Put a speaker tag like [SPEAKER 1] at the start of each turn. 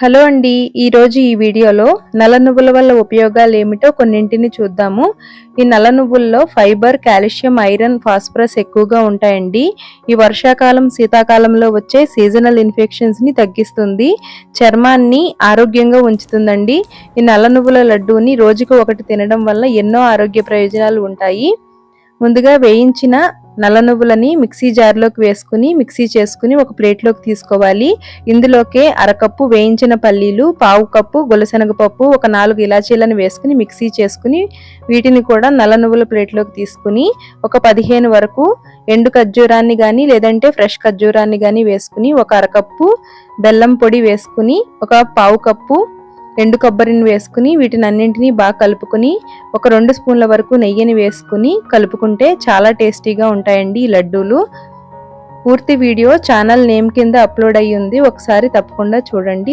[SPEAKER 1] Hello అండి, ఈరోజు ఈ వీడియోలో నల్ల నువ్వుల వల్ల ఉపయోగాలు ఏమిటో కొన్నింటిని చూద్దాము. ఈ నల్ల నువ్వుల్లో ఫైబర్, కాల్షియం, ఐరన్, ఫాస్ఫరస్ ఎక్కువగా ఉంటాయండి. ఈ వర్షాకాలం, శీతాకాలంలో వచ్చే సీజనల్ ఇన్ఫెక్షన్స్ ని తగ్గిస్తుంది. చర్మాన్ని ఆరోగ్యంగా ఉంచుతుందండి. ఈ నల్ల నువ్వుల లడ్డూని రోజుకు ఒకటి తినడం వల్ల ఎన్నో ఆరోగ్య ప్రయోజనాలు ఉంటాయి. ముందుగా వేయించిన నల్ల నువ్వులని మిక్సీ జార్లోకి వేసుకుని మిక్సీ చేసుకుని ఒక ప్లేట్లోకి తీసుకోవాలి. ఇందులోకే అరకప్పు వేయించిన పల్లీలు, పావు కప్పు గొలశనగపప్పు, ఒక 4 ఇలాచీలను వేసుకుని మిక్సీ చేసుకుని వీటిని కూడా నల్ల నువ్వుల ప్లేట్లోకి తీసుకుని ఒక 15 వరకు ఎండు ఖర్జూరాన్ని కానీ లేదంటే ఫ్రెష్ ఖర్జూరాన్ని కానీ వేసుకుని ఒక అరకప్పు బెల్లం పొడి వేసుకుని ఒక పావు కప్పు ఎండు కొబ్బరిని వేసుకుని వీటిని అన్నింటినీ బాగా కలుపుకుని ఒక 2 స్పూన్ల వరకు నెయ్యిని వేసుకుని కలుపుకుంటే చాలా టేస్టీగా ఉంటాయండి ఈ లడ్డూలు. పూర్తి వీడియో ఛానల్ నేమ్ కింద అప్లోడ్ అయ్యి ఉంది, ఒకసారి తప్పకుండా చూడండి.